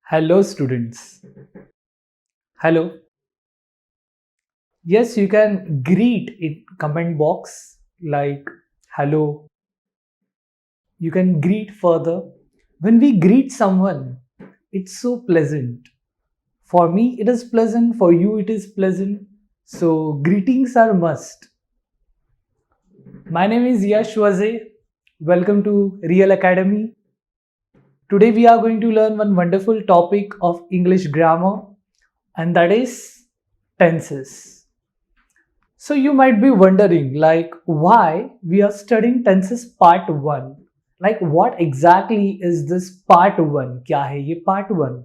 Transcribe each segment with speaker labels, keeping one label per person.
Speaker 1: Hello, students. Hello. Yes, you can greet in comment box like hello. You can greet further. When we greet someone, it's so pleasant. For me, it is pleasant. For you, it is pleasant. So, greetings are must. My name is Yash Waze. Welcome to Real Academy. Today, we are going to learn one wonderful topic of English grammar, and that is tenses. So you might be wondering like why we are studying tenses part 1. Like what exactly is this part 1? क्या है ये part 1?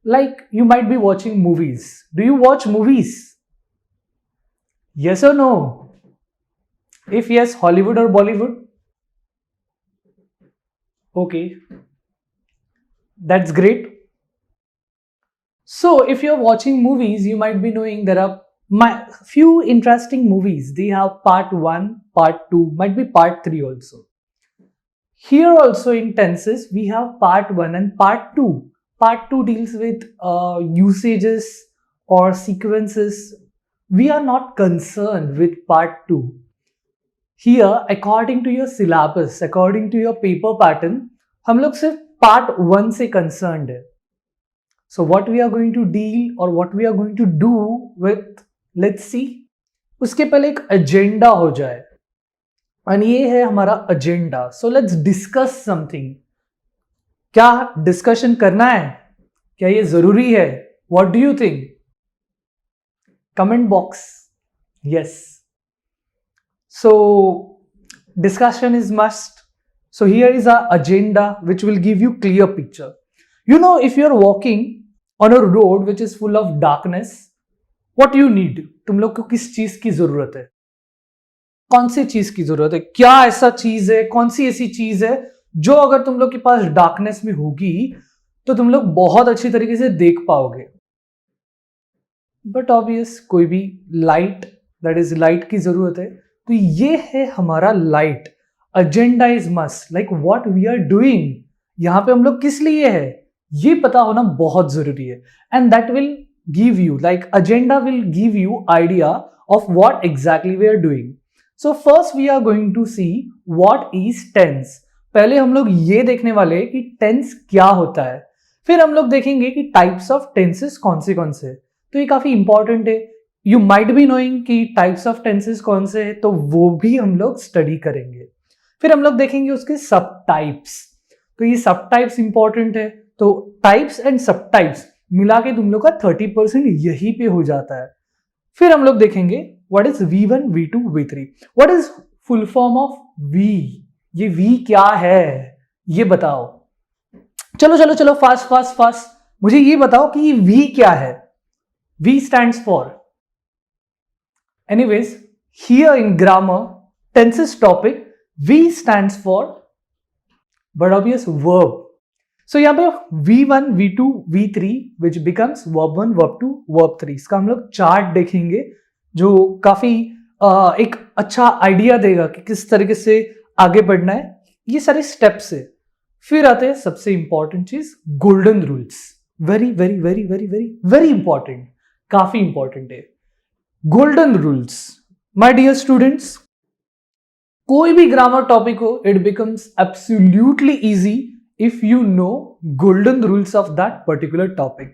Speaker 1: Like you might be watching movies. Do you watch movies? Yes or no? If yes, Hollywood or Bollywood? Okay, that's great. So if you're watching movies, you might be knowing there are few interesting movies. They have part 1, part 2, might be part 3 also. Here also in tenses, we have part 1 and part 2. Part 2 deals with usages or sequences. We are not concerned with part 2. Here, according to your syllabus, according to your paper pattern, हम लोग सिर्फ part 1 से concerned है. So what we are going to deal or what we are going to do with, let's see. उसके पहले एक agenda हो जाए. और ये है हमारा agenda. So let's discuss something. क्या डिस्कशन करना है? क्या ये जरूरी है? What do you think? Comment box. Yes. So discussion is must. So here is our agenda which will give you clear picture. You know, if you're walking on a road which is full of darkness, what you need? तुम लोग को किस चीज की जरूरत है? कौन सी चीज की जरूरत है? क्या ऐसा चीज है? कौन सी ऐसी चीज है जो अगर तुम लोग के पास डार्कनेस में होगी तो तुम लोग बहुत अच्छी तरीके से देख पाओगे? बट ऑब्वियस कोई भी लाइट, दैट इज लाइट की जरूरत है. तो ये है हमारा light. Agenda is must. Like what we are doing. यहां पे हम लोग किस लिए है ये पता होना बहुत जरूरी है. And that will give you, like agenda will give you idea of what exactly we are doing. So first we are going to see what is tense. पहले हम लोग ये देखने वाले हैं कि tense क्या होता है. फिर हम लोग देखेंगे कि types of tenses कौन से. तो ये काफी important है. You might be knowing कि types of tenses कौन से हैं, तो वो भी हम लोग study करेंगे. फिर हम लोग देखेंगे उसके subtypes. तो ये subtypes important है. तो types and subtypes मिला के तुम लोग का 30% यही पे हो जाता है. फिर हम लोग देखेंगे what is V1, V2, V3. What is full form of V? ये V क्या है ये बताओ. चलो फास्ट. मुझे ये बताओ कि ये V क्या है. V stands for. Anyways, here in grammar, tenses topic, V stands for but obvious verb. So यहाँ पे V1, V2, V3 which becomes verb 1, verb 2, verb 3. इसका हम लोग चार्ट देखेंगे जो काफी एक अच्छा आइडिया देगा कि किस तरीके से आगे बढ़ना है. ये सारे स्टेप्स है. फिर आते हैं सबसे इंपॉर्टेंट चीज, golden rules. Very very very very very very important. काफी इंपॉर्टेंट है golden rules. My dear students, कोई भी ग्रामर टॉपिक हो, it becomes absolutely easy if you know golden rules of that particular topic.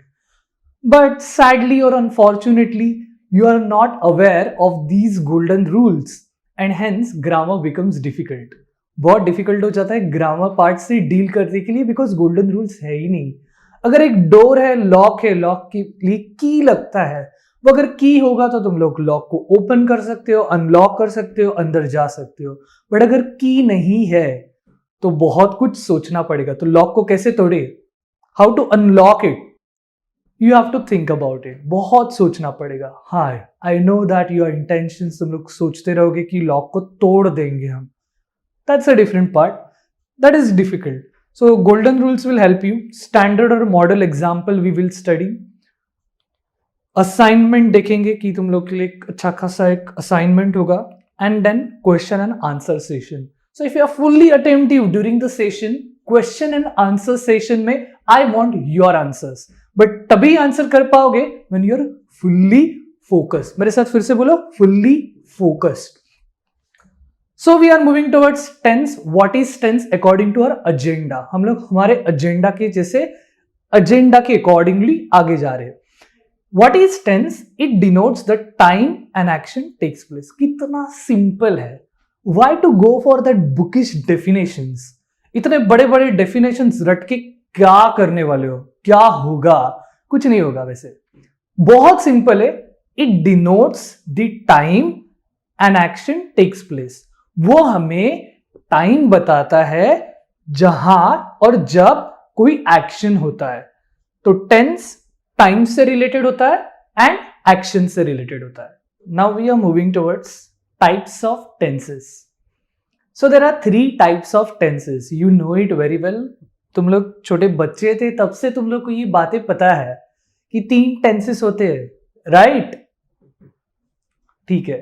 Speaker 1: But sadly or unfortunately, you are not aware of these golden rules and hence grammar becomes difficult. बहुत difficult हो जाता है grammar part से deal करने के लिए because golden rules है ही नहीं. अगर एक डोर है, लॉक है, लॉक के लिए की लगता है, वो अगर की होगा तो तुम लोग लॉक को ओपन कर सकते हो, अनलॉक कर सकते हो, अंदर जा सकते हो. बट अगर की नहीं है तो बहुत कुछ सोचना पड़ेगा. तो लॉक को कैसे तोड़े, how to unlock it, you have to think about it. बहुत सोचना पड़ेगा. हाँ, I know that your intentions, तुम लोग सोचते रहोगे कि लॉक को तोड़ देंगे हम. That's a different part. That is difficult. So golden rules will help you. Standard और model example we will study. Assignment देखेंगे कि तुम लोग के लिए अच्छा खासा एक असाइनमेंट होगा. And then question and answer session. So if you are fully attentive during the session, question and answer session में I want your answers, but तभी आंसर कर पाओगे when you are fully focused. मेरे साथ फिर से बोलो, fully focused. So we are moving towards tense. What is tense according to our agenda? हम लोग हमारे एजेंडा के जैसे एजेंडा के अकॉर्डिंगली आगे जा रहे हैं। What is tense? It denotes the time an action takes place. कितना सिंपल है। Why to go for that bookish definitions? इतने बड़े बड़े डेफिनेशंस रट के क्या करने वाले हो? क्या होगा? कुछ नहीं होगा। वैसे बहुत सिंपल है। It denotes the time an action takes place. वो हमें टाइम बताता है जहां और जब कोई एक्शन होता है। तो टेंस टाइम से रिलेटेड होता है एंड एक्शन से रिलेटेड होता है। Now we are moving towards types of tenses. So there are 3 types of tenses. You know it very well. तुम लोग छोटे बच्चे थे तब से तुम लोग को ये बातें पता है कि 3 टेंसेस होते हैं, राइट? ठीक है।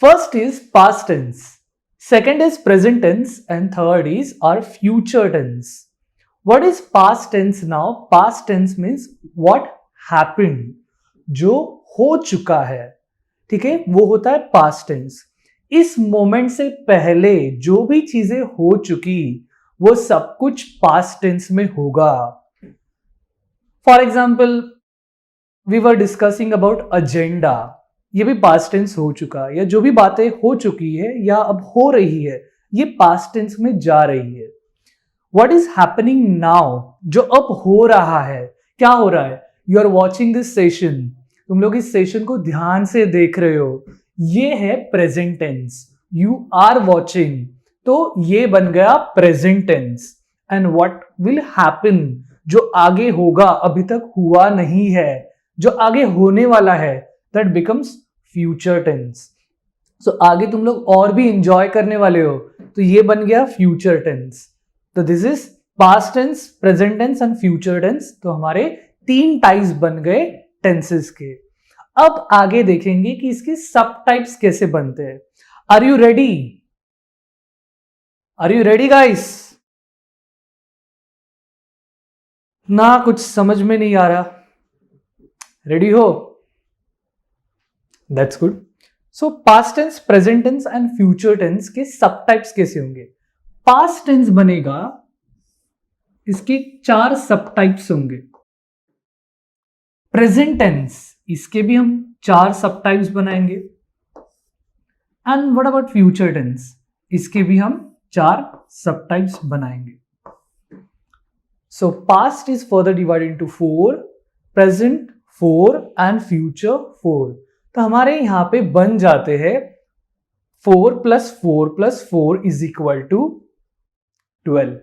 Speaker 1: First is past tense, second is present tense and third is our future tense. What is past tense now? Past tense means what happened, जो हो चुका है। ठीक है, वो होता है past tense। इस मोमेंट से पहले जो भी चीजें हो चुकी वो सब कुछ past tense में होगा। For example we were discussing about agenda, ये भी past tense हो चुका, या जो भी बातें हो चुकी है या अब हो रही है ये past tense में जा रही है। What is happening now? जो अब हो रहा है, क्या हो रहा है? You are watching this session. तुम लोग इस सेशन को ध्यान से देख रहे हो, ये है present tense. You are watching, तो ये बन गया present tense. And what will happen? जो आगे होगा, अभी तक हुआ नहीं है, जो आगे होने वाला है, that becomes future tense. So आगे तुम लोग और भी enjoy करने वाले हो, तो ये बन गया future tense. तो this is past tense, present tense and future tense. तो हमारे 3 टाइप्स बन गए टेंसेस के। अब आगे देखेंगे कि इसके सब टाइप्स कैसे बनते हैं। Are you ready? Are you ready guys? ना कुछ समझ में नहीं आ रहा। रेडी हो? That's good. So past tense, present tense and future tense के सब टाइप्स कैसे होंगे? पास्ट टेंस बनेगा, इसके 4 सब टाइप्स होंगे। प्रेजेंट टेंस, इसके भी हम 4 सब टाइप्स बनाएंगे। And what about future tense? इसके भी हम 4 सब टाइप्स बनाएंगे। So past is further divided into 4, present 4 and future 4। तो हमारे यहां पे बन जाते हैं 4 + 4 + 4 इज इक्वल टू 12।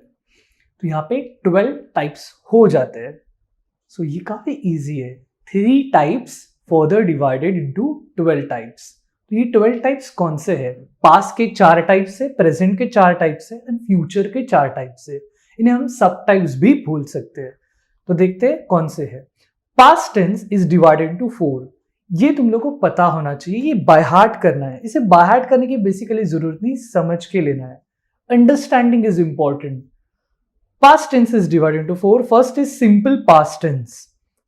Speaker 1: तो यहां पे 12 टाइप्स हो जाते हैं। सो ये काफी इजी है। 3 types further divided into 12 types. तो ये 12 टाइप्स कौन से हैं? पास्ट के 4 टाइप से, प्रेजेंट के 4 टाइप से एंड फ्यूचर के 4 टाइप से। इन्हें हम सब टाइप्स भी भूल सकते हैं। तो देखते हैं कौन से है। Past tense is divided into 4। ये तुम लोग को पता होना चाहिए, ये बाय हार्ट करना है। इसे बाय हार्ट करने की बेसिकली जरूरत नहीं, समझ के लेना है। Understanding is important. Past tense is divided into 4. First is simple past tense.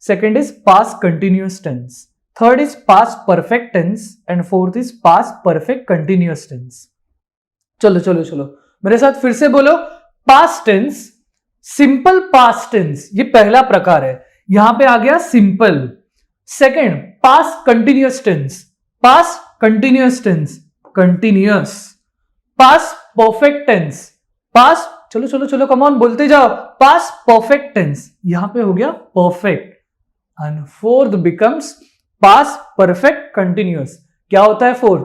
Speaker 1: Second is past continuous tense. Third is past perfect tense. And fourth is past perfect continuous tense. चलो चलो चलो मेरे साथ फिर से बोलो। Past tense, simple past tense, ये पहला प्रकार है। यहां पे आ गया simple. Second, past continuous tense. Past continuous tense, continuous. Past perfect tense, past, चलो चलो चलो कम ऑन बोलते जाओ। पास्ट परफेक्ट टेंस, यहां पे हो गया perfect. And fourth becomes past perfect continuous. क्या होता है फोर्थ?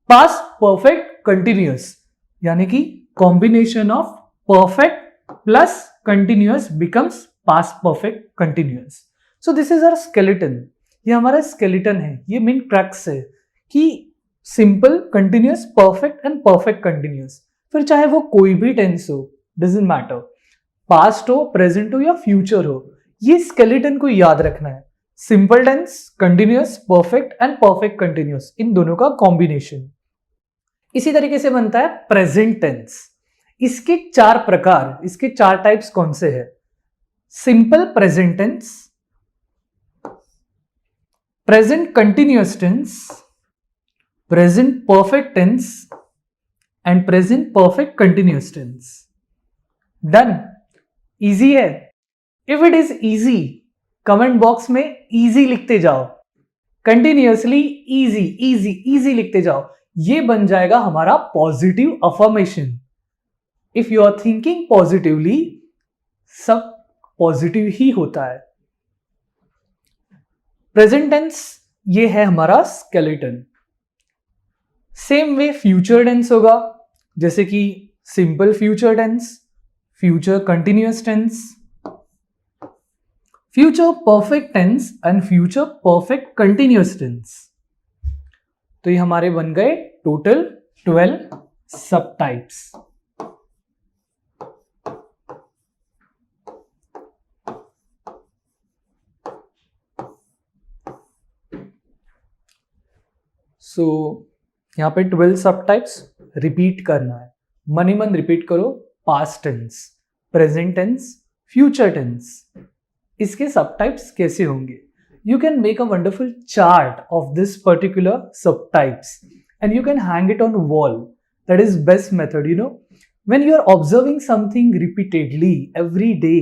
Speaker 1: पास्ट परफेक्ट कंटिन्यूअस, यानी कि combination of perfect plus continuous becomes past perfect continuous. So this is our skeleton. ये हमारा स्केलेटन है, ये मेन क्रक्स है कि simple, continuous, perfect and perfect continuous. फिर चाहे वो कोई भी टेंस हो, डजंट मैटर, पास्ट हो, प्रेजेंट हो या फ्यूचर हो, ये स्केलेटन को याद रखना है। Simple tense, continuous, perfect and perfect continuous, इन दोनों का कॉम्बिनेशन। इसी तरीके से बनता है प्रेजेंट टेंस। इसके 4 प्रकार, इसके 4 टाइप्स कौन से है? Simple present tense, present continuous tense, present perfect tense and present perfect continuous tense. Done. Easy है. If it is easy, comment box में इजी लिखते जाओ, कंटिन्यूअसली इजी इजी इजी लिखते जाओ. ये बन जाएगा हमारा positive affirmation. If you are thinking positively, सब पॉजिटिव ही होता है. प्रेजेंट टेंस ये है हमारा skeleton. Same way future tense होगा, जैसे कि simple future tense, future continuous tense, future perfect tense and future perfect continuous tense. तो ये हमारे बन गए टोटल 12 सब टाइप्स. सो यहां पे 12 सब टाइप्स रिपीट करना है. मन ही मन रिपीट करो. Past tense, present tense, future tense, इसके सब टाइप्स कैसे होंगे. You can make a wonderful chart of this particular sub types and you can hang it on wall. That is best method. You know, when you are observing something repeatedly every day,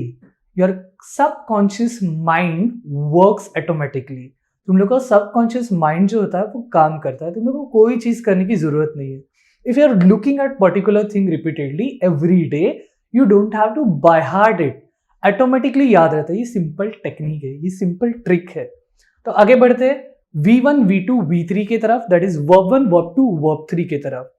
Speaker 1: your subconscious mind works automatically. तुम लोग का subconscious mind जो होता है वो काम करता है. तुम लोग को कोई चीज करने की जरूरत नहीं है. If you are looking at particular thing repeatedly every day, you don't have to by heart it. Automatically याद रहता है. ये सिंपल टेक्निक है, ये सिंपल ट्रिक है. तो आगे बढ़ते हैं V1, V2, V3 की तरफ. That is verb 1, verb 2, verb 3 की तरफ.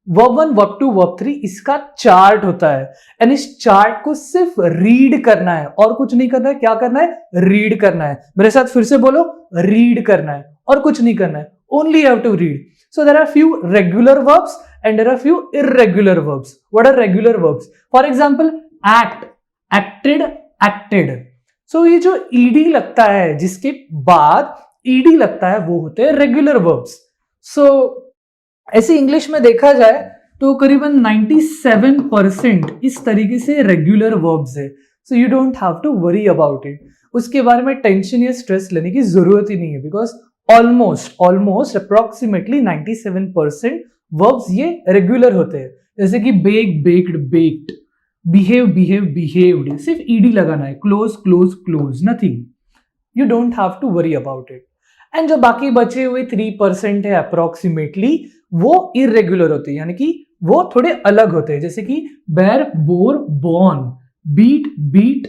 Speaker 1: वर्ब 1, वर्ब 2, वर्ब 3 इसका चार्ट होता है एंड इस चार्ट को सिर्फ रीड करना है और कुछ नहीं करना है. क्या करना है? रीड करना है. मेरे साथ फिर से बोलो, रीड करना है और कुछ नहीं करना है. Only have to read. So there are few regular verbs and there are few irregular verbs. What are regular verbs? For example act, acted, acted. So ये जो ईडी लगता है, जिसके बाद ईडी लगता है, वो होते हैं रेगुलर वर्ब्स. सो ऐसे इंग्लिश में देखा जाए तो करीबन 97% इस तरीके से रेगुलर वर्ब्स है. So you don't have to worry about it. उसके बारे में टेंशन या स्ट्रेस लेने की जरूरत ही नहीं है, बिकॉज ऑलमोस्ट अप्रोक्सीमेटली 97% वर्ब्स ये रेगुलर होते हैं. जैसे कि bake, baked, baked, behave, behave, behaved. सिर्फ ईडी लगाना है. Close, close, close, nothing. You don't have to worry about it. And जो बाकी बचे हुए 3% है अप्रोक्सीमेटली, वो इरेगुलर होते हैं, यानी कि वो थोड़े अलग होते हैं. जैसे कि bear, bore, born, beat, beat,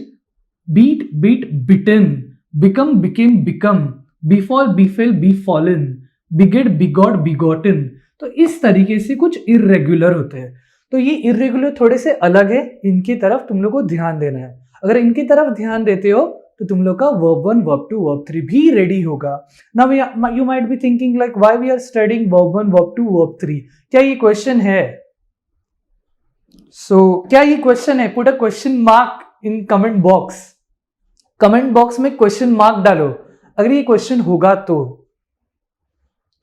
Speaker 1: beat, beat, beaten, become, became, become, befall, befell, befallen, beget, begot, begotten. तो इस तरीके से कुछ इरेगुलर होते हैं. तो ये इरेगुलर थोड़े से अलग है. इनकी तरफ तुम लोग को ध्यान देना है. अगर इनकी तरफ ध्यान देते हो तो तुम लोग का वर्ब 1, वर्ब 2, वर्ब 3 भी रेडी होगा. Now you might be thinking like why we are studying verb 1, verb 2, verb 3. क्या ये क्वेश्चन है? सो क्या ये क्वेश्चन है? Put a question mark in comment box. Comment box में क्वेश्चन मार्क डालो अगर ये क्वेश्चन होगा तो.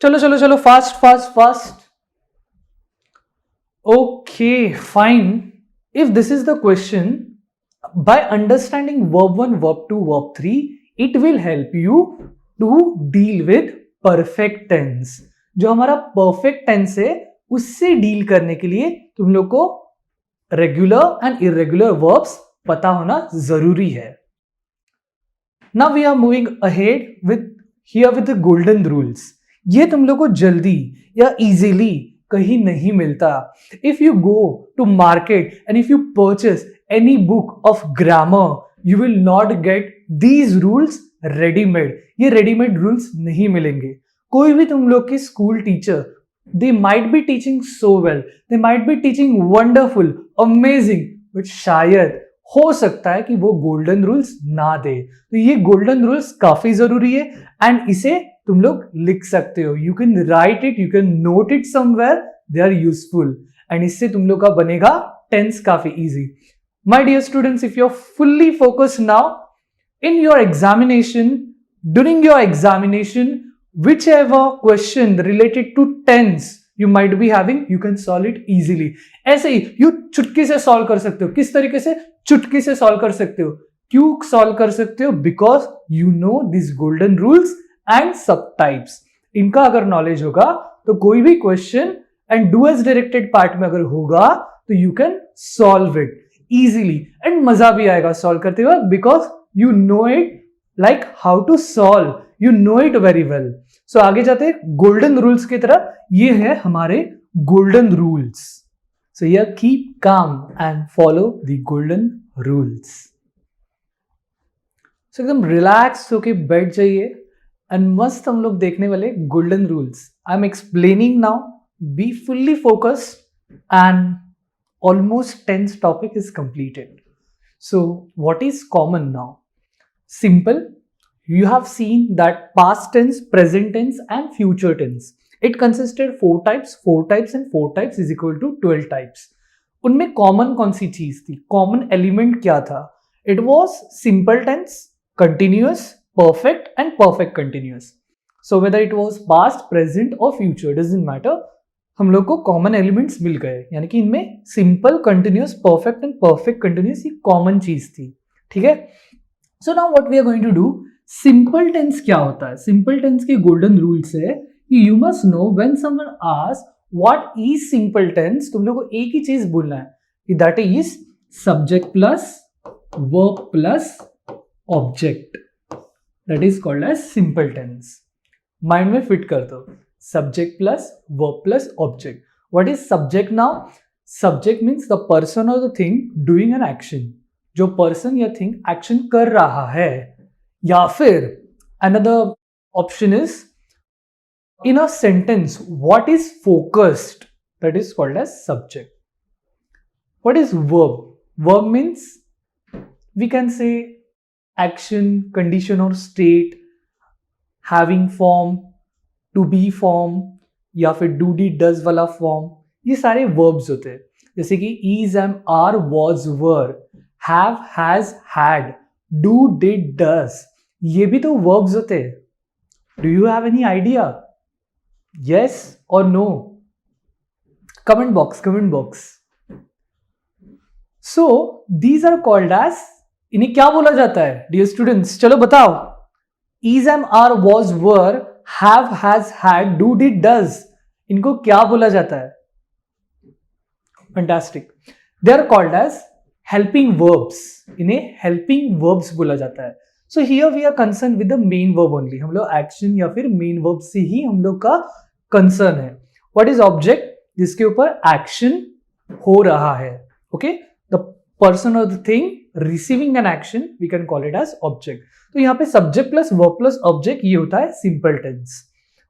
Speaker 1: चलो चलो चलो, fast fast fast. Okay fine. If this is the question, by understanding verb 1, verb 2, verb 3, it will help you to deal with perfect tense. जो हमारा perfect tense है, उससे डील करने के लिए तुम लोग को रेगुलर एंड इरेगुलर वर्ब्स पता होना जरूरी है. Now we are moving ahead with the golden rules. ये तुम लोग को जल्दी या इजीली कहीं नहीं मिलता. If you go to market and if you purchase any book of grammar, you will not get these rules ready-made. ये ready-made rules नहीं मिलेंगे. कोई भी तुम लोग के school teacher, they might be teaching so well, they might be teaching wonderful, amazing, but शायद हो सकता है कि वो गोल्डन रूल्स ना दे. तो ये गोल्डन रूल्स काफी जरूरी है एंड इसे तुम लोग लिख सकते हो. You can write it, you can note it somewhere. They are useful and इससे तुम लोग का बनेगा टेंस काफी easy. My dear students, if you're fully focused now in your examination, during your examination, whichever question related to tense you might be having, you can solve it easily. ऐसे ही you चुटकी से solve कर सकते हो. किस तरीके से? चुटकी से solve कर सकते हो. क्यों सॉल्व कर सकते हो? Because you know this golden rules and sub types. इनका अगर नॉलेज होगा तो कोई भी question and do as directed part में अगर होगा तो you can solve it easily and मजा भी आएगा सॉल्व करते हुए, because you know it like how to solve, you know it very well. So आगे जाते हैं गोल्डन रूल्स की तरह. ये है हमारे गोल्डन रूल्स. सो ये keep calm and follow the golden rules. So एकदम रिलैक्स होके बैठ जाइए एंड मस्त हम लोग देखने वाले golden rules. I am explaining now. Be fully focused and almost 10th topic is completed. So what is common now? Simple. You have seen that past tense, present tense and future tense. It consisted 4 types and 4 types is equal to 12 types. उनमें common कौन सी चीज थी? common element क्या था? It was simple tense, continuous, perfect and perfect continuous. So whether it was past, present or future doesn't matter. हम लोग को common elements मिल गए, यानी कि इनमें simple, continuous, perfect and perfect continuous ये कॉमन चीज थी. ठीक है. So now what we are going to do. Simple tense क्या होता है? सिंपल टेंस के गोल्डन रूल्स है कि you must know when someone ask what is simple tense, तुम लोग को एक ही चीज बोलना है कि that is subject plus verb plus object. That is called as simple tense. Mind में फिट कर दो. Subject plus verb plus object. What is subject now? Subject means the person or the thing doing an action. जो person या thing action कर रहा है. या फिर another option is in a sentence what is focused, that is called as subject. What is verb? Verb means we can say action, condition or state, having form, to be form या फिर do डी does वाला फॉर्म. ये सारे verbs होते हैं. जैसे कि is, am, are, was, were, have, has, had, do, did, does, ये भी तो वर्ब्स होते हैं. Do you have any idea? Yes और no? Comment box. So these are called as, इन्हें क्या बोला जाता है डियर स्टूडेंट्स? चलो बताओ. Is, am, are, was, were, have, has, had, do, did, does, इनको क्या बोला जाता है? Fantastic. They are called as helping verbs. इन्हें helping verbs बोला जाता है. So here we are concerned with the main verb only. हम लोग action या फिर main verb से ही हम लोग का concern है. What is object? जिसके ऊपर action हो रहा है. Okay? The person or the thing receiving an action, we can call it as object. तो यहाँ पे subject plus verb plus object ये होता है simple tense.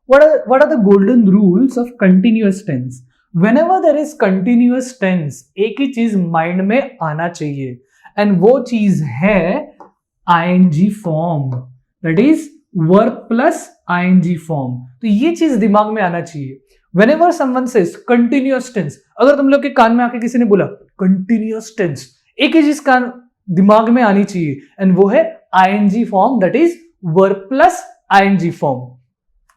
Speaker 1: What are the golden rules of continuous tense? Whenever there is continuous tense, एक ही चीज mind में आना चाहिए एंड वो चीज है ING form. That is verb plus ING form. तो ये चीज दिमाग में आना चाहिए. Whenever someone says continuous tense, अगर तुम लोग के कान में आके किसी ने बोला कंटिन्यूअस टेंस, एक ही चीज कान दिमाग में आनी चाहिए एंड वो है ing form, that is verb plus ing form.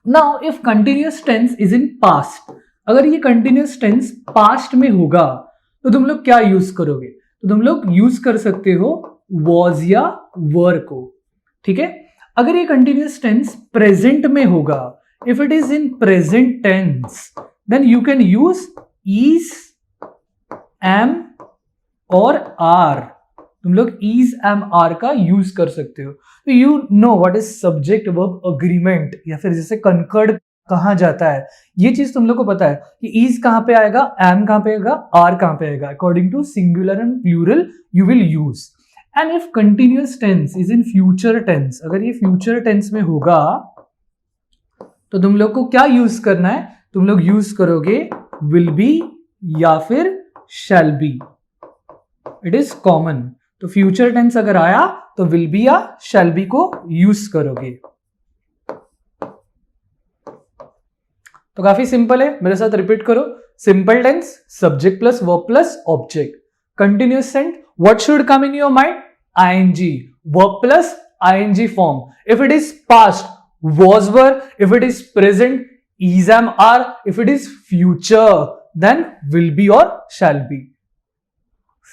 Speaker 1: Now if continuous tense is in past, अगर ये continuous tense past में होगा तो तुम लोग क्या यूज करोगे? तो तुम लोग यूज कर सकते हो was या were को. ठीक है. अगर ये continuous tense present में होगा, if it is in present tense, then you can use is, am और are. तुम लोग is, am, are का यूज कर सकते हो. तो you know what is subject verb agreement या फिर जैसे कंकर्ड कहाँ जाता है, ये चीज तुम लोग को पता है कि is कहाँ पे आएगा, am कहाँ पे आएगा, are कहाँ पे आएगा. According to singular and plural you will use. And if continuous tense is in future tense, अगर ये फ्यूचर टेंस में होगा तो तुम लोग को क्या यूज करना है? तुम लोग यूज करोगे विल बी या फिर shall B. It is common. तो फ्यूचर टेंस अगर आया तो विल बी या शैल बी को यूज करोगे. तो काफी सिंपल है, मेरे साथ रिपीट करो. Simple tense subject plus verb plus object. Continuous tense what should come in your mind? ING. Verb plus ING form. If it is past, was were. If it is present, is am are. If it is future, then will be or shall be.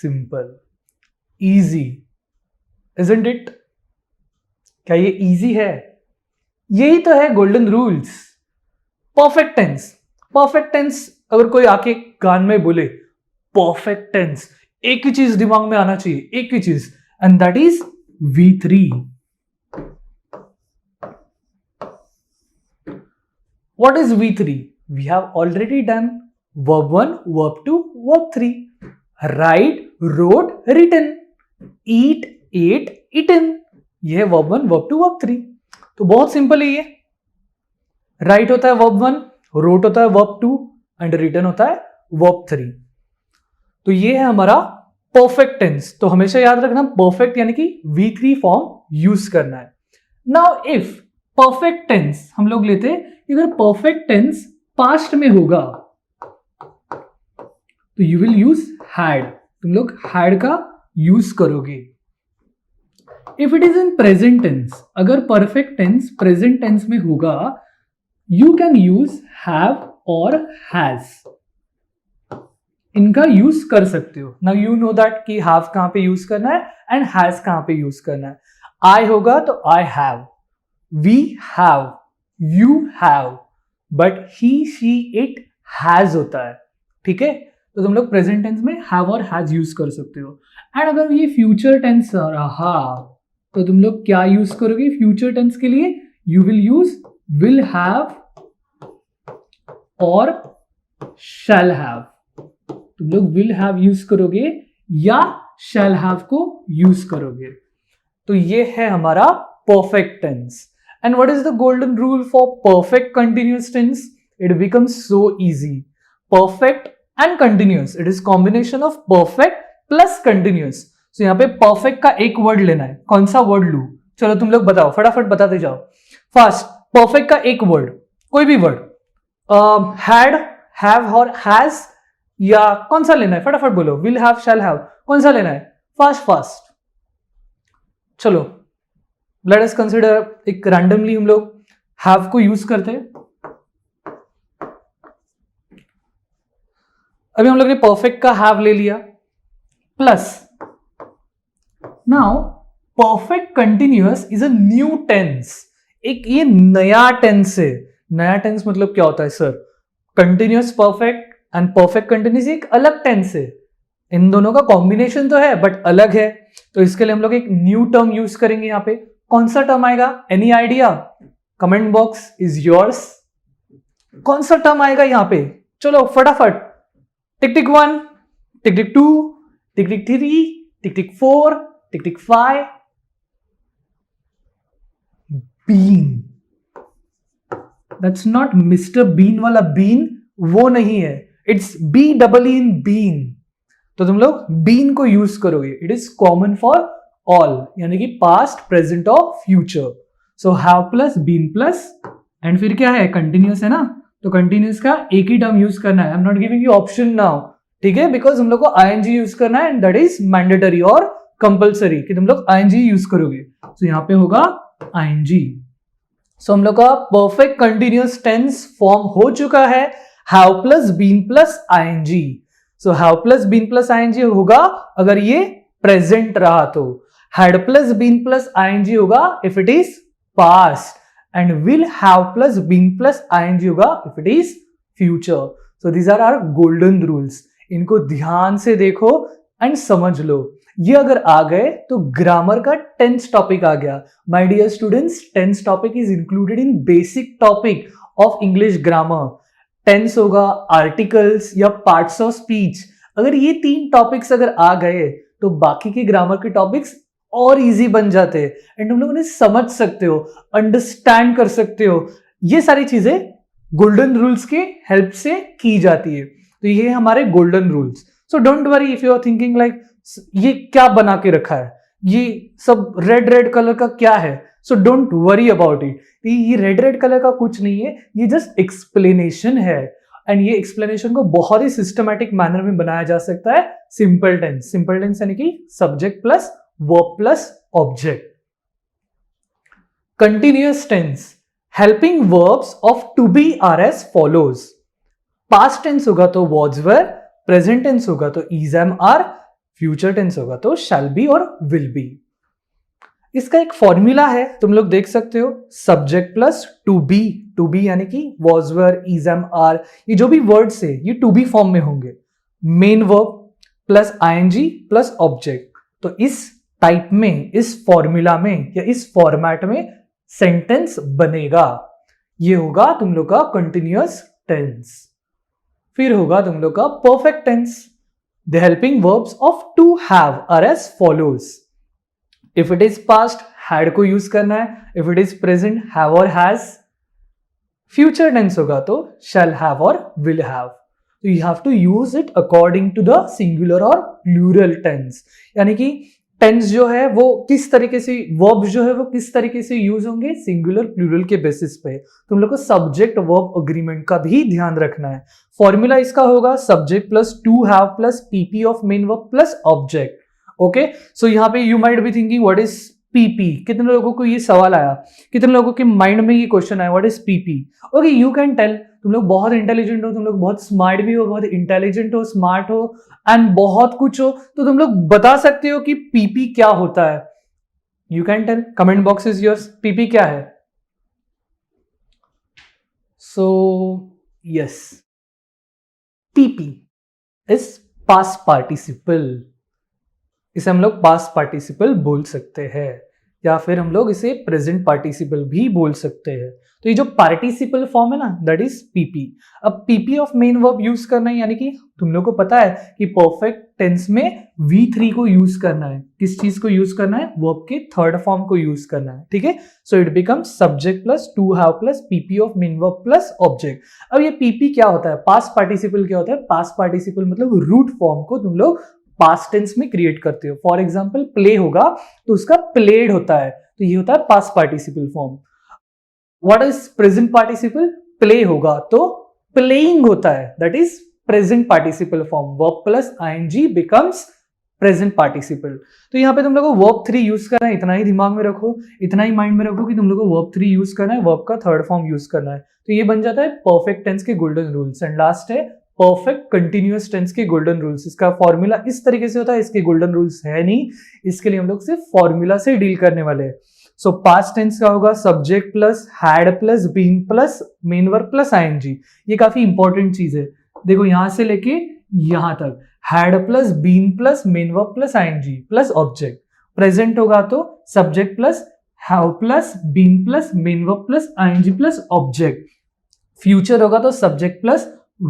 Speaker 1: Simple. Easy. Isn't it? क्या ये easy है? यही तो है golden rules. Perfect tense. Perfect tense अगर कोई आके कान में बोले परफेक्ट टेंस, एक ही चीज दिमाग में आना चाहिए, एक ही चीज, and that is V3. What is V3? We have already done verb 1, verb 2, verb 3. Write, wrote, written. Eat, ate, eaten. ये है verb 1, verb 2, verb 3. तो बहुत सिंपल है ये. Write होता है verb 1, wrote होता है verb 2 एंड written होता है verb 3. तो ये है हमारा परफेक्ट टेंस. तो हमेशा याद रखना परफेक्ट यानी कि V3 फॉर्म यूज करना है. नाउ इफ परफेक्ट टेंस हम लोग लेते हैं, अगर परफेक्ट टेंस पास्ट में होगा तो यू विल यूज हैड. तुम लोग हैड का यूज करोगे. If it is in present tense, अगर परफेक्ट टेंस प्रेजेंट टेंस में होगा, यू कैन यूज हैव और हैज. इनका यूज कर सकते हो. नाउ यू नो दैट कि हैव कहां पे यूज करना है एंड हैज कहां पे यूज करना है. आई होगा तो I have, we have, you have, but he, she, it has होता है. ठीक है, तो तुम लोग प्रेजेंट टेंस में have और has यूज कर सकते हो. एंड अगर ये फ्यूचर टेंस रहा तो तुम लोग क्या यूज करोगे फ्यूचर टेंस के लिए? You will use will have और shall have. तुम लोग will have यूज करोगे या shall have को यूज करोगे. तो ये है हमारा perfect tense. And what is the golden rule for perfect continuous tense? It becomes so easy. Perfect and continuous. It is combination of perfect plus continuous. So यहाँ पे perfect का एक word लेना है. कौन सा word लूँ? चलो तुम लोग बताओ, फटाफट बताते जाओ. First, perfect का एक word, कोई भी word. Had, have और has या कौन सा लेना है? फटाफट बोलो. Will have, shall have. कौन सा लेना है? Fast. चलो. Let us consider एक randomly हम लोग have को यूज करते हैं. अभी हम लोग ने perfect का have ले लिया. Plus now perfect continuous is a new tense. एक ये नया टेंस है. नया टेंस मतलब क्या होता है sir? Continuous perfect and perfect continuous एक अलग टेंस है. इन दोनों का कॉम्बिनेशन तो है बट अलग है. तो इसके लिए हम लोग एक न्यू टर्म यूज करेंगे. यहाँ पे कौन सा टर्म आएगा? Any idea? Comment box is yours. कौन सा टर्म आएगा यहाँ पे? चलो फटाफट. Tick tick 1, tick tick 2, tick tick 3, tick tick 4, tick tick 5. Been. That's not mister Bean वाला बीन, वो नहीं है. It's B double in been. तो तुम लोग बीन को यूज करोगे. It is common for all, यानी कि पास्ट, प्रेजेंट और future. So have plus been plus and फिर क्या है? कंटिन्यूअस है ना. तो कंटिन्यूअस का एक ही टर्म यूज करना है. I am not giving you option now, ठीक है, बिकॉज हम लोग को आईएनजी यूज करना है एंड दैट इज मैंडेटरी और कंपल्सरी कि तुम लोग आईएनजी यूज करोगे. सो यहां पे होगा आईएनजी. सो हम लोग का परफेक्ट कंटिन्यूअस टेंस फॉर्म हो चुका है. Have plus been plus ING. So have plus been plus ING होगा अगर ये प्रेजेंट रहा तो. had plus been plus ing होगा if it is past, and will have plus been plus ing होगा if it is future. So these are our golden rules. इनको ध्यान से देखो एंड समझ लो. ये अगर आ गए तो ग्रामर का 10th टॉपिक आ गया. My dear students, 10th topic is included in basic topic of English grammar. Tense होगा, आर्टिकल्स या पार्ट्स ऑफ स्पीच. अगर ये 3 टॉपिक्स अगर आ गए तो बाकी के ग्रामर के टॉपिक्स और इजी बन जाते हैं एंड तुम लोग उन्हें समझ सकते हो, अंडरस्टैंड कर सकते हो. ये सारी चीजें गोल्डन रूल्स के हेल्प से की जाती है. तो ये हमारे golden rules. So don't worry if you are thinking like ये क्या बना के रखा है, ये सब रेड कलर का क्या है. सो डोंट वरी अबाउट इट. ये रेड कलर का कुछ नहीं है, ये जस्ट एक्सप्लेनेशन है. एंड ये एक्सप्लेनेशन को बहुत ही सिस्टमैटिक मैनर में बनाया जा सकता है. सिंपल टेंस यानी कि subject plus verb plus object. Continuous tense helping verbs of to be are as follows. Past tense होगा तो वॉज वेर, प्रेजेंट टेंस होगा तो is am are, future tense होगा तो शैल बी और विल बी. इसका एक फॉर्मूला है, तुम लोग देख सकते हो, सब्जेक्ट प्लस टू बी यानी कि was were is am are, ये जो भी वर्ड्स है ये टू बी फॉर्म में होंगे, main verb plus ING plus object. तो इस टाइप में, इस फॉर्मूला में या इस फॉर्मेट में सेंटेंस बनेगा। ये होगा तुम लोग का कंटिन्यूअस टेंस। फिर होगा तुम लोग का perfect tense. The helping verbs of to have are as follows. If it is past, had को यूज करना है। If it is present, have और हैज। फ्यूचर टेंस होगा तो शैल हैव और विल हैव। तो you have to use it according to the singular और plural tense, यानी कि टेंस जो है वो किस तरीके से, वर्ब जो है वो किस तरीके से यूज होंगे सिंगुलर प्लूरल के बेसिस पे। तुम लोग को सब्जेक्ट वर्ब अग्रीमेंट का भी ध्यान रखना है। फॉर्मूला इसका होगा subject plus to have plus PP of main verb plus object. Okay, so यहाँ पे you might be thinking what is PP. कितने लोगों को ये सवाल आया, कितने लोगों के माइंड में ये क्वेश्चन आया what is PP. Okay, you can tell, तुम लोग बहुत इंटेलिजेंट हो, तुम लोग बहुत स्मार्ट भी हो, बहुत इंटेलिजेंट हो, स्मार्ट हो एंड बहुत कुछ हो, तो तुम लोग बता सकते हो कि पीपी क्या होता है। You can tell, comment box is yours, PP क्या है। So yes, PP is past participle. इसे हम लोग पास्ट पार्टिसिपल बोल सकते हैं या फिर हम लोग इसे प्रेजेंट पार्टिसिपल भी बोल सकते हैं। तो ये जो पार्टिसिपल फॉर्म है ना, दैट इज पीपी। अब PP of main verb use करना है, यानी कि तुम लोग को पता है कि परफेक्ट टेंस में V3 को यूज करना है। किस चीज को यूज करना है, वर्ब के थर्ड फॉर्म को यूज करना है। ठीक है, so it becomes subject plus to have plus PP of main verb plus object. अब ये पीपी क्या होता है, पास्ट पार्टिसिपल क्या होता है। पास्ट पार्टिसिपल मतलब रूट फॉर्म को तुम लोग पास्ट टेंस में क्रिएट करते हो। फॉर एग्जाम्पल प्ले होगा तो उसका प्लेड होता है, तो ये होता है past participle form. What is present participle, play होगा तो प्लेइंग होता है, that is present participle form. Verb plus ING becomes present participle. तो यहाँ पे तुम लोग को वर्ब 3 यूज करना है, इतना ही दिमाग में रखो, इतना ही माइंड में रखो कि तुम लोग को वर्ब 3 यूज करना है, वर्ब का थर्ड फॉर्म यूज करना है। तो ये बन जाता है परफेक्ट टेंस के गोल्डन रूल्स। एंड लास्ट है परफेक्ट कंटिन्यूअस टेंस के गोल्डन रूल्स। इसका फॉर्मूला इस तरीके से होता है, इसके गोल्डन रूल्स है नहीं, इसके लिए हम लोग सिर्फ फॉर्मूला से डील करने वाले हैं। सो पास्ट टेंस का होगा subject plus had plus been plus main verb plus ING. ये काफी इंपॉर्टेंट चीज है, देखो यहां से लेके यहां तक, had plus been plus main verb plus ING plus object. Present होगा तो subject plus have plus been plus main verb plus ING plus object. Future होगा तो subject plus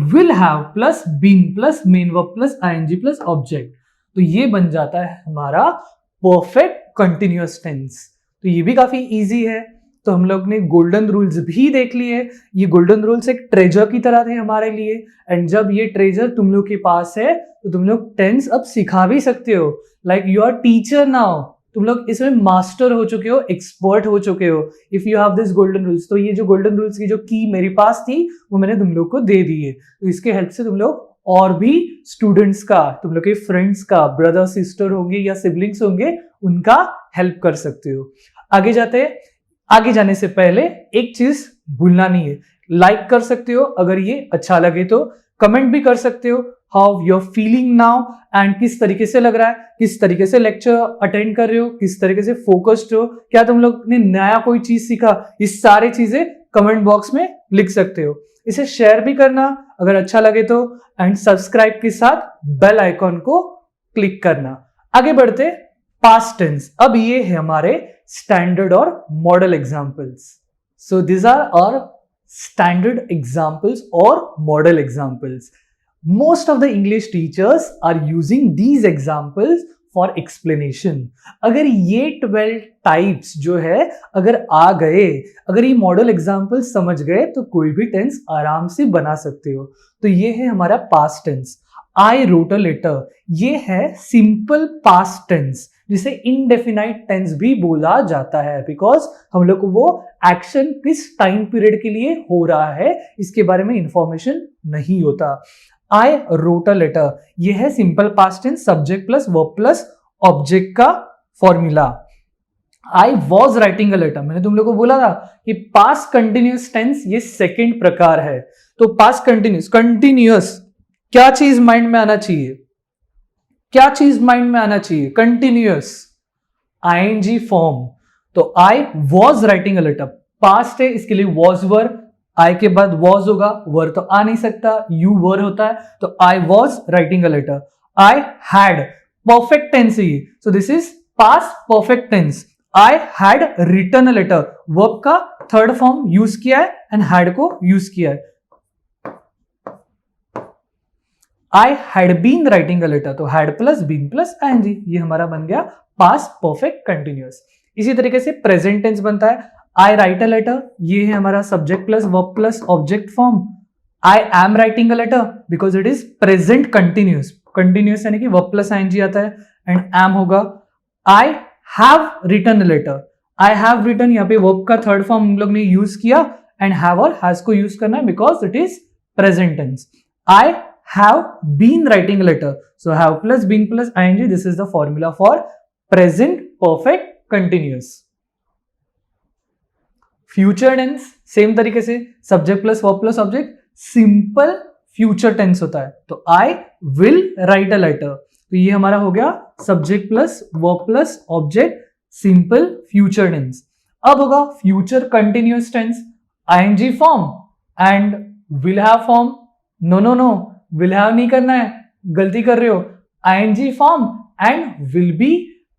Speaker 1: will have plus been plus main verb plus ING plus object. तो ये बन जाता है हमारा परफेक्ट कंटिन्यूअस टेंस। तो ये भी काफी इजी है। तो हम लोग ने गोल्डन रूल्स भी देख लिए। ये गोल्डन रूल्स एक ट्रेजर की तरह थे हमारे लिए, एंड जब ये ट्रेजर तुम लोग के पास है तो तुम लोग टेंस अब सिखा भी सकते हो। Like you are teacher now, तुम लोग इसमें मास्टर हो चुके हो, एक्सपर्ट हो चुके हो if you have this golden rules. तो ये जो गोल्डन रूल्स की जो की मेरे पास थी वो मैंने तुम लोग को दे दी है। तो इसके हेल्प से तुम लोग और भी स्टूडेंट्स का, तुम लोग के फ्रेंड्स का, ब्रदर सिस्टर होंगे या सिबलिंग्स होंगे, उनका हेल्प कर सकते हो। आगे जाते हैं, आगे जाने से पहले एक चीज भूलना नहीं है, लाइक कर सकते हो अगर ये अच्छा लगे तो, कमेंट भी कर सकते हो how you are feeling now and किस तरीके से लग रहा है, किस तरीके से लेक्चर अटेंड कर रहे हो, किस तरीके से फोकस्ड हो, क्या तुम लोग ने नया कोई चीज सीखा, ये सारी चीजें कमेंट बॉक्स में लिख सकते हो। इसे शेयर भी करना अगर अच्छा लगे तो, एंड सब्सक्राइब के साथ बेल आइकॉन को क्लिक करना। आगे बढ़ते पास्ट टेंस। अब ये है हमारे स्टैंडर्ड और model examples. So this are our standard examples और model examples. Most of the English teachers are using these examples for explanation. अगर ये 12 टाइप्स जो है अगर आ गए, अगर ये मॉडल एग्जाम्पल समझ गए तो कोई भी टेंस आराम से बना सकते हो। तो ये है हमारा past tense. I wrote a letter, ये है सिंपल पास्ट टेंस जिसे इनडेफिनाइट टेंस भी बोला जाता है, बिकॉज हम लोग को वो एक्शन किस टाइम पीरियड के लिए हो रहा है इसके बारे में इंफॉर्मेशन नहीं होता। आई रोट अ लेटर, ये है simple past tense, subject plus verb plus object का formula. I was writing a letter, मैंने तुम लोग को बोला था कि पास्ट कंटिन्यूअस टेंस ये सेकेंड प्रकार है। तो पास्ट कंटिन्यूअस, कंटिन्यूअस क्या चीज माइंड में आना चाहिए, क्या चीज माइंड में आना चाहिए, कंटिन्यूअस आईएनजी फॉर्म। तो I was writing a letter, past है इसके लिए वॉज वर, आई के बाद वॉज होगा, वर तो आ नहीं सकता, यू वर होता है, तो I was writing a letter. I had, perfect tense है ये, so this is past perfect tense. I had written a letter, verb का थर्ड फॉर्म यूज किया है एंड हैड को यूज किया है. I had been writing a letter, तो had plus been plus ING, ये हमारा बन गया पास्ट परफेक्ट कंटिन्यूअस. इसी तरीके से प्रेजेंट टेंस बनता है. आई राइट अ लेटर, ये है हमारा subject plus verb plus object form. I am writing a letter because it is present continuous, continuous यानी कि वर्ब प्लस आईएनजी आता है एंड एम होगा. I have written a letter, I have written, यहाँ पे वर्ब का third form हम लोग ने यूज किया एंड हैव और हैज को यूज करना है because it is present tense. I have been writing a letter, so have plus been plus ing, this is the formula for present perfect continuous. future tense same तरीके से subject plus verb plus object, simple future tense होता है. तो I will write a letter, तो ये हमारा हो गया subject plus verb plus object simple future tense. अब होगा future continuous tense, ing form and will have form. no will have नहीं करना है, गलती कर रहे हो. ING form and will be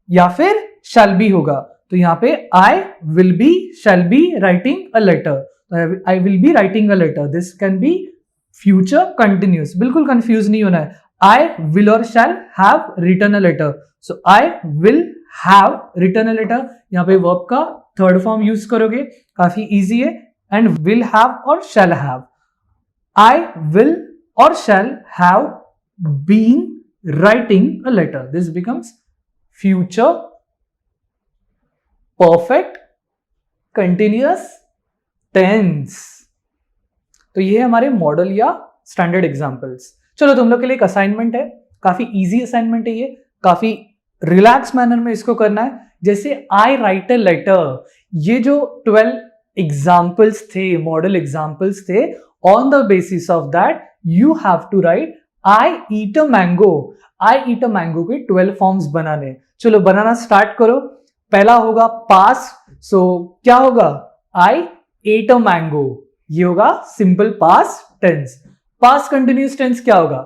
Speaker 1: या फिर शैल बी होगा. तो यहां पे I will be shall be writing a letter, I will be writing a letter, this can be future continuous. बिल्कुल कंफ्यूज नहीं होना है. आई विल और shall have written a letter, so I will have written a letter, यहां पे verb का third form use करोगे, काफी इजी है. एंड विल हैव और shall have, I will or shall have been writing a letter, this becomes future perfect continuous tense. तो ये हमारे मॉडल या स्टैंडर्ड एग्जांपल्स. चलो तुम लोग के लिए एक असाइनमेंट है, काफी इजी असाइनमेंट है ये, काफी रिलैक्स मैनर में इसको करना है. जैसे आई राइट अ लेटर, ये जो 12 एग्जांपल्स थे, मॉडल एग्जांपल्स थे, on the basis of that you have to write I eat a mango. I eat a mango के 12 फॉर्म्स बनाने. चलो बनाना स्टार्ट करो. पहला होगा पास्ट, सो क्या होगा, I ate a mango, ये होगा simple past tense. Past continuous tense क्या होगा,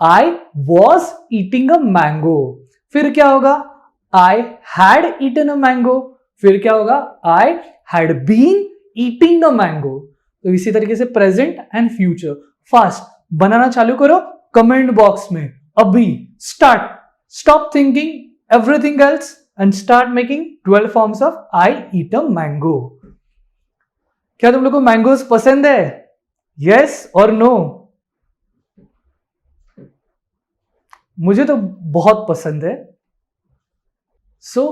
Speaker 1: I was eating a mango. फिर क्या होगा, I had eaten a mango. फिर क्या होगा, I had been eating a mango. तो इसी तरीके से प्रेजेंट एंड फ्यूचर. फास्ट बनाना चालू करो कमेंट बॉक्स में अभी. Start, stop thinking everything else and start making 12 forms of I eat a mango. क्या तुम लोग को मैंगोज पसंद है, यस और नो? मुझे तो बहुत पसंद है. So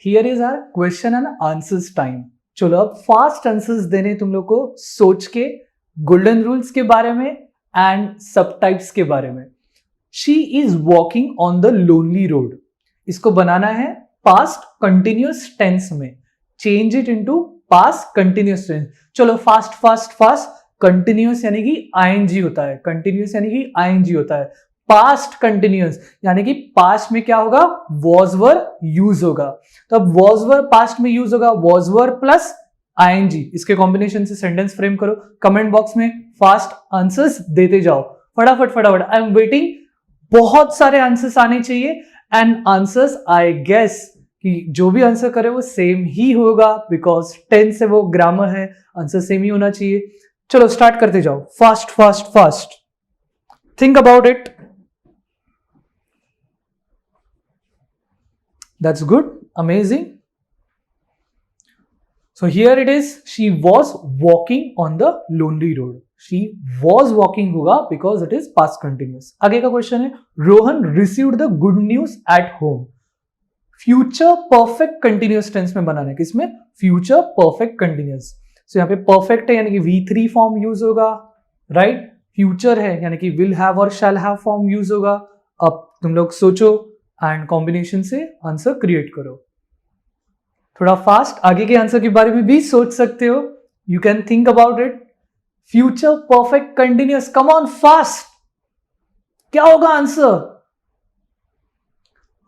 Speaker 1: here is our question and answers time. चलो अब फास्ट आंसर्स देने तुम लोग को सोच के, गोल्डन रूल्स के बारे में एंड सब टाइप्स के बारे में. She is walking on the lonely road, इसको बनाना है पास्ट कंटिन्यूअस टेंस में. Change it into past continuous tense. चलो फास्ट फास्ट फास्ट. कंटिन्यूअस यानी कि आईएनजी होता है, कंटिन्यूअस यानी कि आईएनजी होता है. पास्ट कंटिन्यूअस यानी कि पास्ट में क्या होगा, वॉज वर यूज होगा. तो अब वॉज वर पास्ट में यूज होगा, वॉज वर प्लस आईएनजी, इसके कॉम्बिनेशन से सेंटेंस फ्रेम करो. कमेंट बॉक्स में फास्ट आंसर्स देते जाओ फटाफट फटाफट. आई एम वेटिंग, बहुत सारे आंसर्स आने चाहिए. एंड आंसर्स आई गेस कि जो भी आंसर करे वो सेम ही होगा बिकॉज टेंस है, वो ग्रामर है, आंसर सेम ही होना चाहिए. चलो स्टार्ट करते जाओ. Fast fast fast. Think about it. That's good, amazing. So here it is, she was walking on the lonely road. She was walking होगा because it is past continuous. आगे का question है, Rohan received the good news at home. Future perfect continuous tense में बनाना है, किसमें, future perfect continuous. So यहाँ पे perfect है यानी कि V3 फॉर्म यूज होगा, राइट. फ्यूचर है यानी कि will have और shall have फॉर्म यूज होगा. अब तुम लोग सोचो एंड कॉम्बिनेशन से आंसर क्रिएट करो. थोड़ा फास्ट, आगे के आंसर के बारे में भी सोच सकते हो. You can think about it. Future perfect continuous, come on fast. क्या होगा answer?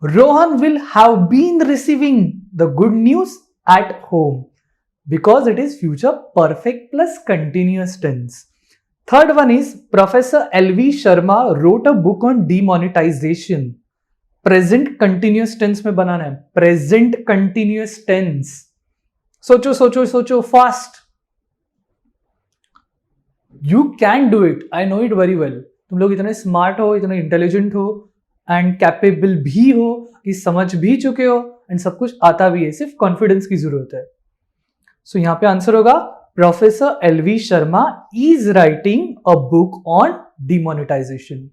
Speaker 1: Rohan will have been receiving the good news at home, because it is future perfect plus continuous tense. Third one is Professor L.V. Sharma wrote a book on demonetization. Present continuous tense में बनाना है, present continuous tense. सोचो सोचो सोचो fast. You can do it, I know it very well. तुम लोग इतने smart हो, इतने इंटेलिजेंट हो एंड कैपेबल भी हो कि समझ भी चुके हो एंड सब कुछ आता भी है, सिर्फ कॉन्फिडेंस की जरूरत है. सो यहां पे आंसर होगा professor LV Sharma is writing a book on demonetisation.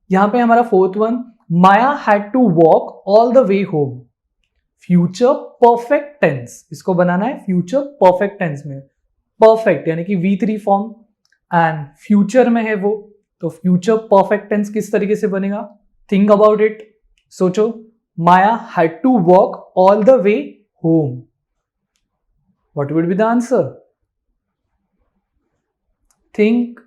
Speaker 1: यहां पे हमारा fourth one, Maya had to walk all the way home. Future perfect tense, इसको बनाना है फ्यूचर परफेक्ट टेंस में. परफेक्ट यानी कि V3 फॉर्म एंड फ्यूचर में है वो, तो फ्यूचर परफेक्ट टेंस किस तरीके से बनेगा? थिंक अबाउट इट, सोचो. Maya had to walk all the way home. What would be the answer? Think.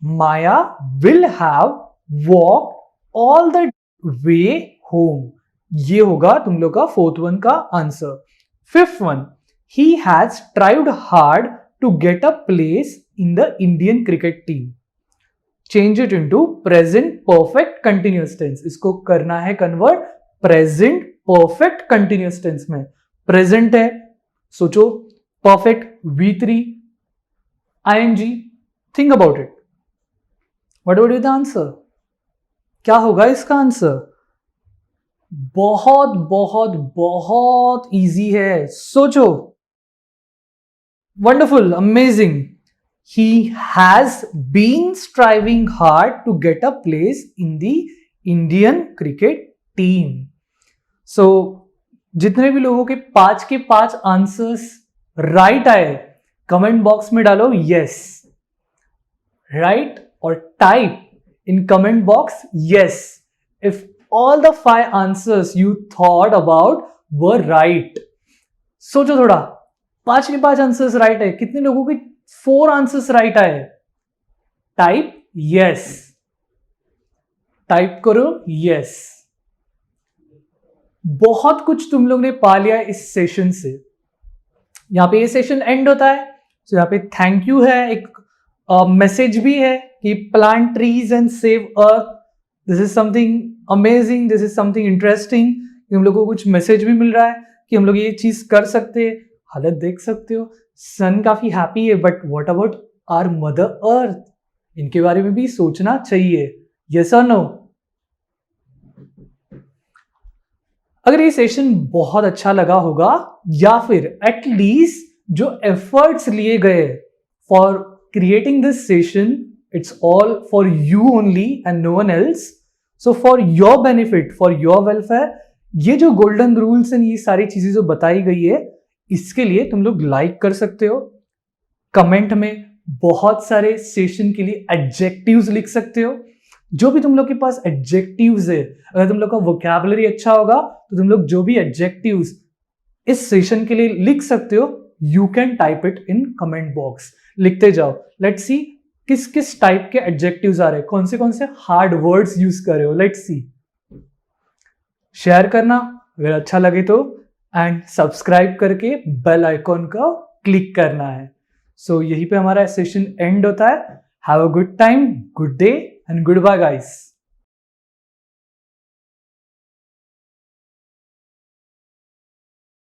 Speaker 1: Maya will have walked all the way home. ये होगा तुम लोग का फोर्थ वन का answer. Fifth one, he has tried hard to get a place in the Indian cricket team. Change it into present perfect continuous tense. इसको करना है convert present perfect continuous tense में. प्रेजेंट है, सोचो, perfect V3 ing. Think about it. What would be the answer? क्या होगा इसका answer? बहुत बहुत बहुत इजी है, सोचो. Wonderful, amazing. He has been striving hard to get a place in the Indian cricket team. So, जितने भी लोगों के 5 के 5 आंसर्स राइट आए, कमेंट बॉक्स में डालो yes, right, or type in comment box yes if all the 5 answers you thought about were right. सोचो थोड़ा, 5 के 5 आंसर्स राइट है, कितने लोगों के 4 आंसर्स राइट आए? टाइप yes, टाइप करो yes. बहुत कुछ तुम लोग ने पा लिया इस सेशन से. यहां पे ये सेशन एंड होता है. तो यहां पे थैंक यू है, एक मैसेज भी है कि plant trees and save earth. This is something amazing, this is something interesting. हम लोग को कुछ मैसेज भी मिल रहा है कि हम लोग ये चीज कर सकते हैं. हालत देख सकते हो, सन काफी हैप्पी है, but what about our mother earth? इनके बारे में भी सोचना चाहिए. यस और नो? अगर ये सेशन बहुत अच्छा लगा होगा या फिर एटलीस्ट जो एफर्ट्स लिए गए for creating this session, it's all for you only and no one else. So for your benefit, for your welfare, ये जो golden rules and ये सारी चीजें जो बताई गई है, इसके लिए तुम लोग लाइक कर सकते हो. कमेंट में बहुत सारे सेशन के लिए एडजेक्टिव्स लिख सकते हो. जो भी तुम लोग के पास एडजेक्टिव्स है, अगर तुम लोग का वोकैबुलरी अच्छा होगा तो तुम लोग जो भी एडजेक्टिव्स इस सेशन के लिए लिख सकते हो, you can type it in comment box. लिखते जाओ. लेट्स सी किस किस टाइप के एडजेक्टिव्स आ रहे हैं, कौन से हार्ड वर्ड्स यूज कर रहे हो. Let's see. शेयर करना अगर अच्छा लगे तो, एंड सब्सक्राइब करके बेल आइकॉन का क्लिक करना है. सो यहीं पे हमारा सेशन एंड होता है. Have a good time, good day and goodbye guys.